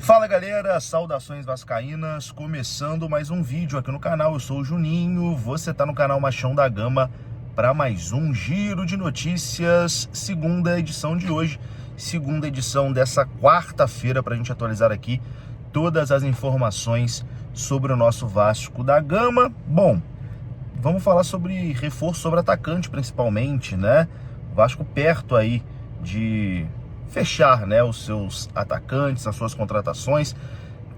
Fala galera, saudações vascaínas, começando mais um vídeo aqui no canal. Eu sou o Juninho, você tá no canal Machão da Gama para mais um giro de notícias, segunda edição de hoje, segunda edição dessa quarta-feira, para a gente atualizar aqui todas as informações sobre o nosso Vasco da Gama. Bom, vamos falar sobre reforço, sobre atacante principalmente, né? O Vasco perto aí de fechar, né, os seus atacantes, as suas contratações.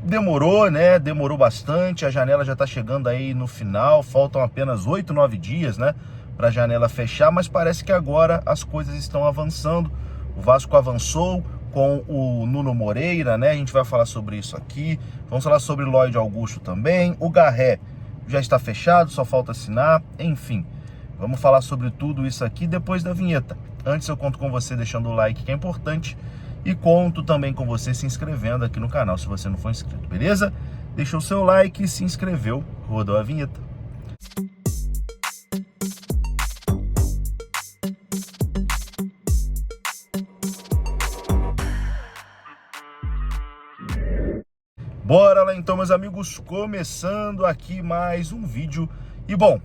Demorou, né? Demorou bastante. A janela já tá chegando aí no final. Faltam apenas 8, 9 dias, né, para a janela fechar, mas parece que agora as coisas estão avançando. O Vasco avançou com o Nuno Moreira, né? A gente vai falar sobre isso aqui. Vamos falar sobre Lloyd Augusto também. O Garré já está fechado, só falta assinar. Enfim, vamos falar sobre tudo isso aqui depois da vinheta. Antes eu conto com você deixando o like, que é importante, e conto também com você se inscrevendo aqui no canal, se você não for inscrito, beleza? Deixou o seu like, se inscreveu, rodou a vinheta. Bora lá então, meus amigos, começando aqui mais um vídeo. E bom,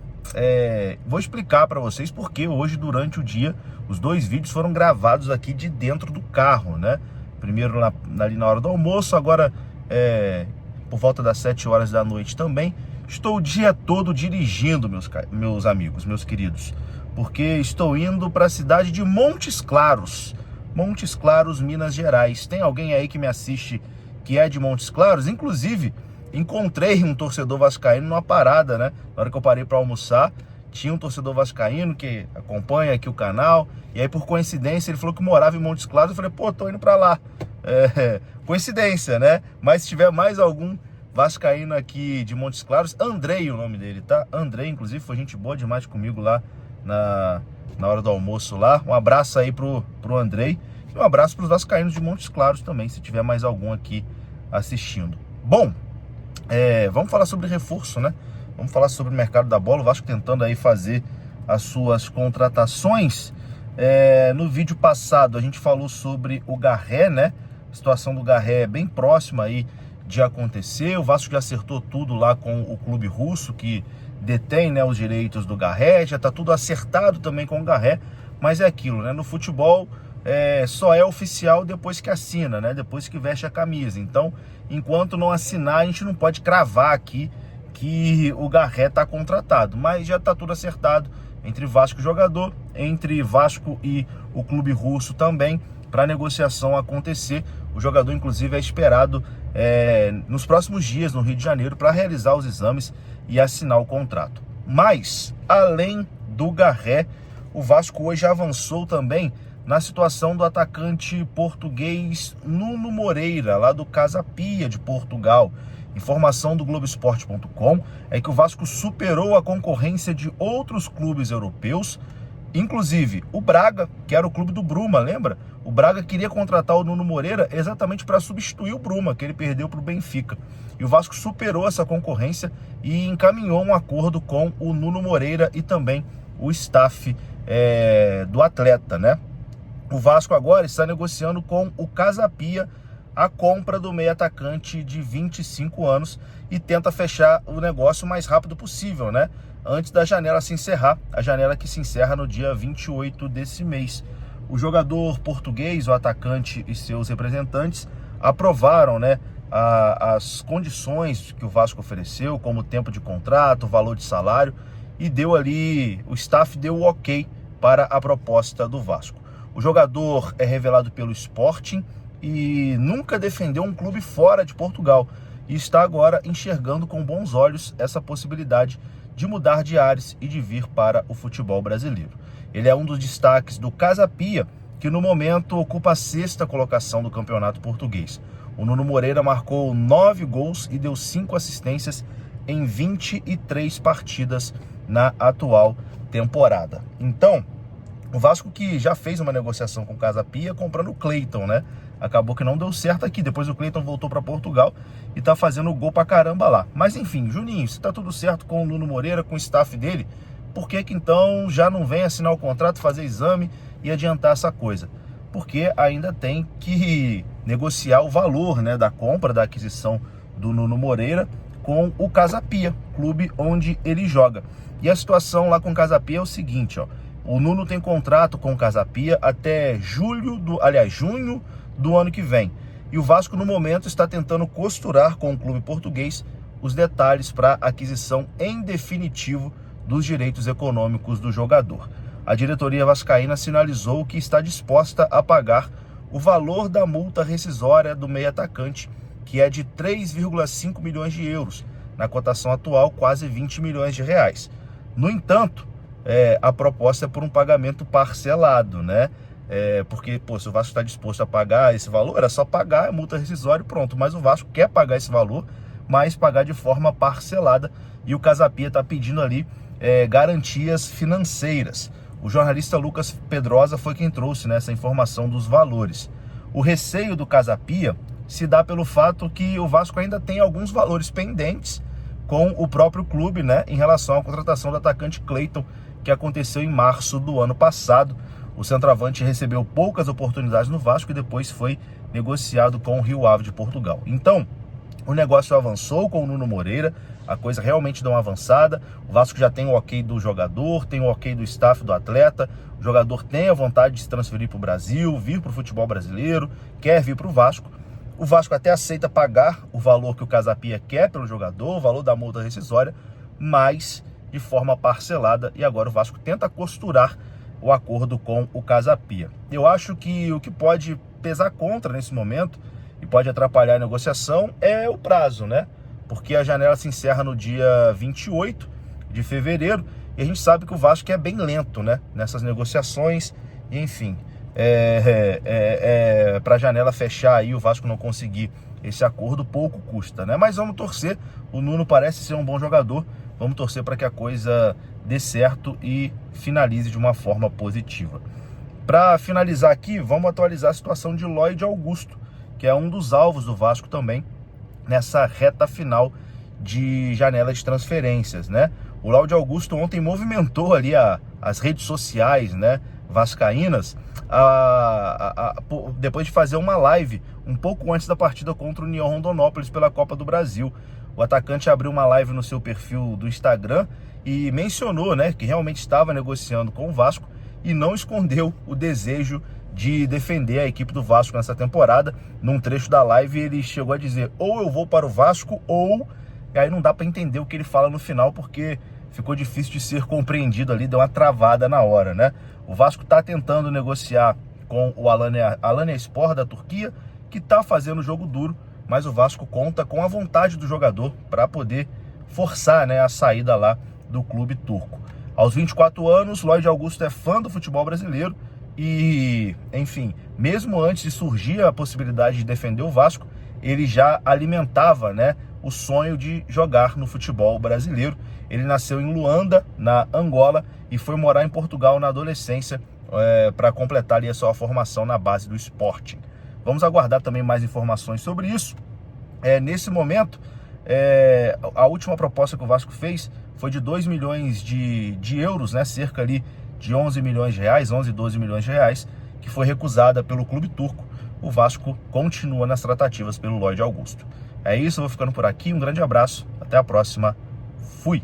vou explicar para vocês porque hoje, durante o dia, os dois vídeos foram gravados aqui de dentro do carro, né? Primeiro ali na hora do almoço, agora por volta das 7 horas da noite também. Estou o dia todo dirigindo, meus amigos, meus queridos, porque estou indo para a cidade de Montes Claros, Minas Gerais. Tem alguém aí que me assiste que é de Montes Claros? Inclusive, encontrei um torcedor vascaíno numa parada, né? Na hora que eu parei para almoçar, tinha um torcedor vascaíno que acompanha aqui o canal, e aí por coincidência ele falou que morava em Montes Claros. Eu falei, pô, tô indo para lá. Coincidência, né? Mas se tiver mais algum vascaíno aqui de Montes Claros, Andrei o nome dele, tá? Andrei, inclusive, foi gente boa demais comigo lá na hora do almoço lá. Um abraço aí pro Andrei. E um abraço para os vascaínos de Montes Claros também, se tiver mais algum aqui assistindo. Bom, vamos falar sobre reforço, né? Vamos falar sobre o mercado da bola. O Vasco tentando aí fazer as suas contratações. No vídeo passado a gente falou sobre o Garré, né? A situação do Garré é bem próxima aí de acontecer. O Vasco já acertou tudo lá com o clube russo que detém, né, os direitos do Garré. Já tá tudo acertado também com o Garré. Mas é aquilo, né? No futebol só é oficial depois que assina, né? Depois que veste a camisa. Então, enquanto não assinar, a gente não pode cravar aqui que o Garré está contratado. Mas já está tudo acertado entre Vasco e jogador, entre Vasco e o clube russo também, para a negociação acontecer. O jogador, inclusive, é esperado nos próximos dias no Rio de Janeiro para realizar os exames e assinar o contrato. Mas, além do Garré, o Vasco hoje avançou também na situação do atacante português Nuno Moreira, lá do Casa Pia de Portugal. Informação do Globoesporte.com é que o Vasco superou a concorrência de outros clubes europeus, inclusive o Braga, que era o clube do Bruma, lembra? O Braga queria contratar o Nuno Moreira exatamente para substituir o Bruma, que ele perdeu para o Benfica. E o Vasco superou essa concorrência e encaminhou um acordo com o Nuno Moreira e também o staff do atleta, né? O Vasco agora está negociando com o Casa Pia a compra do meio atacante de 25 anos e tenta fechar o negócio o mais rápido possível, né? Antes da janela se encerrar, a janela que se encerra no dia 28 desse mês. O jogador português, o atacante e seus representantes aprovaram, né, as condições que o Vasco ofereceu, como tempo de contrato, valor de salário, e o staff deu o ok para a proposta do Vasco. O jogador é revelado pelo Sporting e nunca defendeu um clube fora de Portugal e está agora enxergando com bons olhos essa possibilidade de mudar de ares e de vir para o futebol brasileiro. Ele é um dos destaques do Casa Pia, que no momento ocupa a 6ª colocação do campeonato português. O Nuno Moreira marcou 9 gols e deu 5 assistências em 23 partidas na atual temporada. Então, o Vasco, que já fez uma negociação com o Casa Pia comprando o Cleiton, né? Acabou que não deu certo aqui. Depois o Cleiton voltou para Portugal e tá fazendo gol pra caramba lá. Mas enfim, Juninho, se tá tudo certo com o Nuno Moreira, com o staff dele, por que então já não vem assinar o contrato, fazer exame e adiantar essa coisa? porque ainda tem que negociar o valor, né, da compra, da aquisição do Nuno Moreira com o Casa Pia, clube onde ele joga. E a situação lá com o Casa Pia é o seguinte, ó, o Nuno tem contrato com o Casa Pia até junho do ano que vem. E o Vasco, no momento, está tentando costurar com o clube português os detalhes para aquisição em definitivo dos direitos econômicos do jogador. A diretoria vascaína sinalizou que está disposta a pagar o valor da multa rescisória do meio atacante, que é de 3,5 milhões de euros, na cotação atual quase 20 milhões de reais. No entanto, a proposta é por um pagamento parcelado, né? Porque, se o Vasco está disposto a pagar esse valor, era só pagar a multa rescisória e pronto. Mas o Vasco quer pagar esse valor, mas pagar de forma parcelada. E o Casa Pia está pedindo ali garantias financeiras. O jornalista Lucas Pedrosa foi quem trouxe, né, essa informação dos valores. O receio do Casa Pia se dá pelo fato que o Vasco ainda tem alguns valores pendentes com o próprio clube, né, em relação à contratação do atacante Cleiton, que aconteceu em março do ano passado. O centroavante recebeu poucas oportunidades no Vasco e depois foi negociado com o Rio Ave de Portugal. Então, o negócio avançou com o Nuno Moreira, a coisa realmente deu uma avançada. O Vasco já tem o ok do jogador, tem o ok do staff do atleta. O jogador tem a vontade de se transferir para o Brasil, vir para o futebol brasileiro, quer vir para o Vasco. O Vasco até aceita pagar o valor que o Casa Pia quer pelo jogador, o valor da multa rescisória, mas de forma parcelada. E agora o Vasco tenta costurar o acordo com o Casa Pia. Eu acho que o que pode pesar contra nesse momento e pode atrapalhar a negociação é o prazo, né? Porque a janela se encerra no dia 28 de fevereiro e a gente sabe que o Vasco é bem lento, né, nessas negociações. E, enfim, para a janela fechar aí, o Vasco não conseguir esse acordo, pouco custa, né? Mas vamos torcer, o Nuno parece ser um bom jogador, vamos torcer para que a coisa dê certo e finalize de uma forma positiva. Para finalizar aqui, vamos atualizar a situação de Lloyd Augusto, que é um dos alvos do Vasco também nessa reta final de janela de transferências, né? O Lloyd Augusto ontem movimentou ali as redes sociais, né, vascaínas, depois de fazer uma live um pouco antes da partida contra o União Rondonópolis pela Copa do Brasil. O atacante abriu uma live no seu perfil do Instagram e mencionou, né, que realmente estava negociando com o Vasco e não escondeu o desejo de defender a equipe do Vasco nessa temporada. Num trecho da live ele chegou a dizer: ou eu vou para o Vasco ou... E aí não dá para entender o que ele fala no final, porque ficou difícil de ser compreendido ali, deu uma travada na hora, né? O Vasco está tentando negociar com o Alanyaspor da Turquia, que está fazendo jogo duro, mas o Vasco conta com a vontade do jogador para poder forçar, né, a saída lá do clube turco. Aos 24 anos, Lloyd Augusto é fã do futebol brasileiro e, enfim, mesmo antes de surgir a possibilidade de defender o Vasco, ele já alimentava, né, o sonho de jogar no futebol brasileiro. Ele nasceu em Luanda, na Angola, e foi morar em Portugal na adolescência para completar ali a sua formação na base do Sporting. Vamos aguardar também mais informações sobre isso. Nesse momento, a última proposta que o Vasco fez foi de 2 milhões de euros, né, cerca ali de 11 milhões de reais, 11, 12 milhões de reais, que foi recusada pelo clube turco. O Vasco continua nas tratativas pelo Lloyd Augusto. É isso, eu vou ficando por aqui. Um grande abraço, até a próxima. Fui!